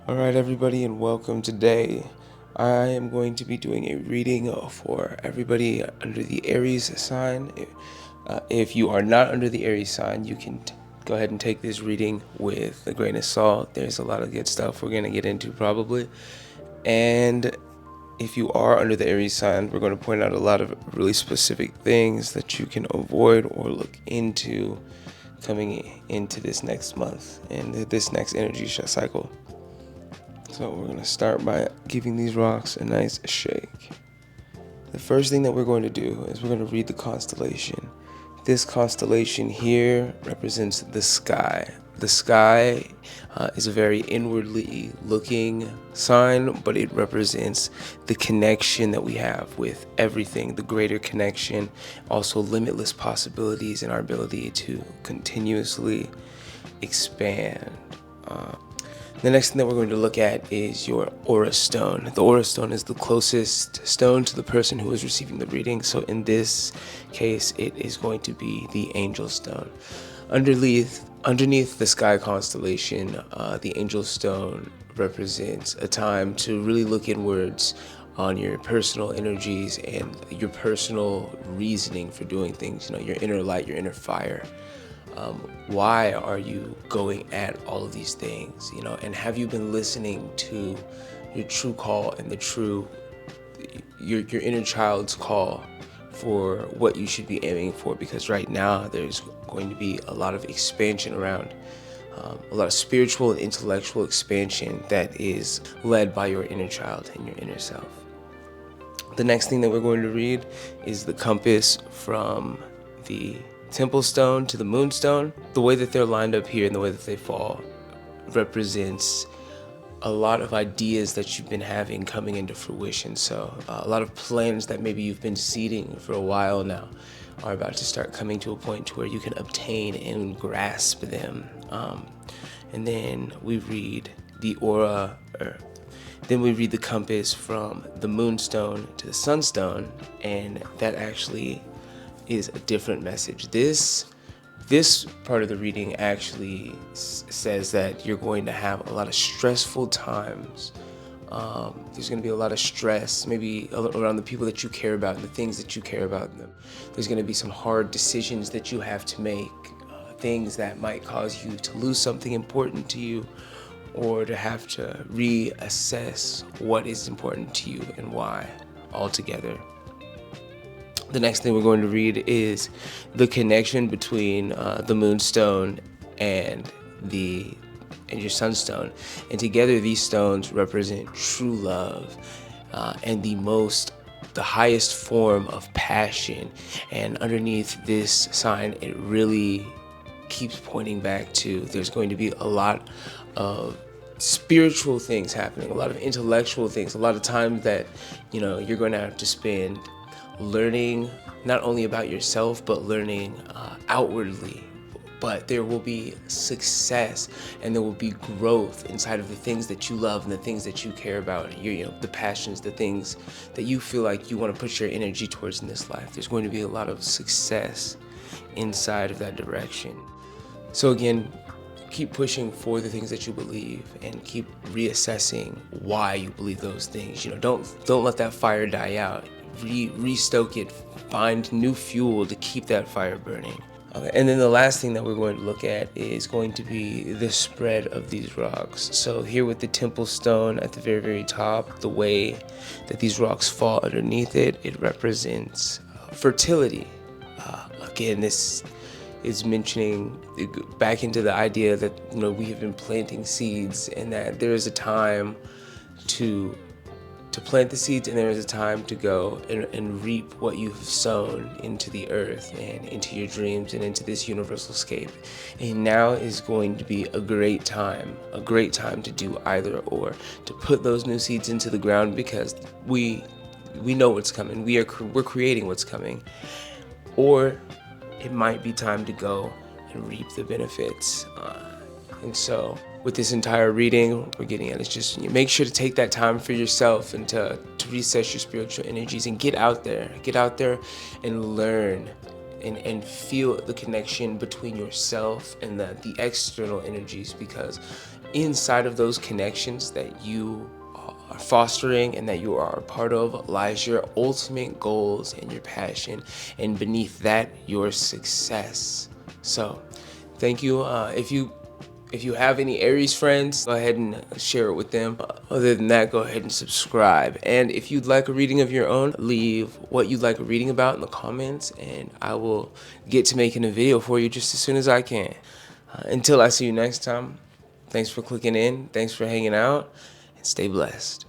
Alright everybody, and welcome. Today I am going to be doing a reading for everybody under the Aries sign. If you are not under the Aries sign, you can go ahead and take this reading with a grain of salt. There's a lot of good stuff we're going to get into probably. And if you are under the Aries sign, we're going to point out a lot of really specific things that you can avoid or look into coming into this next month and this next energy cycle. So we're going to start by giving these rocks a nice shake. The first thing that we're going to do is we're going to read the constellation. This constellation here represents the sky. The sky is a very inwardly looking sign, but it represents the connection that we have with everything, the greater connection, also limitless possibilities and our ability to continuously expand. The next thing that we're going to look at is your aura stone. The aura stone is the closest stone to the person who is receiving the reading. So in this case, it is going to be the angel stone. Underneath the sky constellation, the angel stone represents a time to really look inwards on your personal energies and your personal reasoning for doing things. You know, your inner light, your inner fire. Why are you going at all of these things, you know, and have you been listening to your true call and your inner child's call for what you should be aiming for? Because right now there's going to be a lot of expansion around, a lot of spiritual and intellectual expansion that is led by your inner child and your inner self. The next thing that we're going to read is the compass from the temple stone to the moonstone. The way that they're lined up here and the way that they fall represents a lot of ideas that you've been having coming into fruition. So a lot of plans that maybe you've been seeding for a while now are about to start coming to a point to where you can obtain and grasp them. And then we read the aura, then we read the compass from the moonstone to the sunstone, and that actually is a different message. This part of the reading actually says that you're going to have a lot of stressful times. There's going to be a lot of stress, maybe around the people that you care about and the things that you care about. There's going to be some hard decisions that you have to make, things that might cause you to lose something important to you, or to have to reassess what is important to you and why altogether. The next thing we're going to read is the connection between the moonstone and your sunstone, and together these stones represent true love and the highest form of passion. And underneath this sign, it really keeps pointing back to there's going to be a lot of spiritual things happening, a lot of intellectual things, a lot of time that you're going to have to spend learning not only about yourself, but learning outwardly. But there will be success and there will be growth inside of the things that you love and the things that you care about, the passions, the things that you feel like you want to put your energy towards in this life. There's going to be a lot of success inside of that direction. So again, keep pushing for the things that you believe and keep reassessing why you believe those things. Don't let that fire die out. Restoke it, find new fuel to keep that fire burning. Okay, and then the last thing that we're going to look at is going to be the spread of these rocks. So here with the temple stone at the very, very top, the way that these rocks fall underneath it, it represents fertility. Again, this is mentioning back into the idea that we have been planting seeds, and that there is a time to plant the seeds, and there is a time to go and reap what you've sown into the earth and into your dreams and into this universal scape. And now is going to be a great time to do either or, to put those new seeds into the ground, because we know what's coming. We're creating what's coming. Or it might be time to go and reap the benefits. And so with this entire reading, we're getting at is just make sure to take that time for yourself and to reset your spiritual energies and get out there and learn and feel the connection between yourself and the external energies, because inside of those connections that you are fostering and that you are a part of lies your ultimate goals and your passion, and beneath that, your success. So thank you. If you have any Aries friends, go ahead and share it with them. Other than that, go ahead and subscribe. And if you'd like a reading of your own, leave what you'd like a reading about in the comments, and I will get to making a video for you just as soon as I can. Until I see you next time, thanks for clicking in, thanks for hanging out, and stay blessed.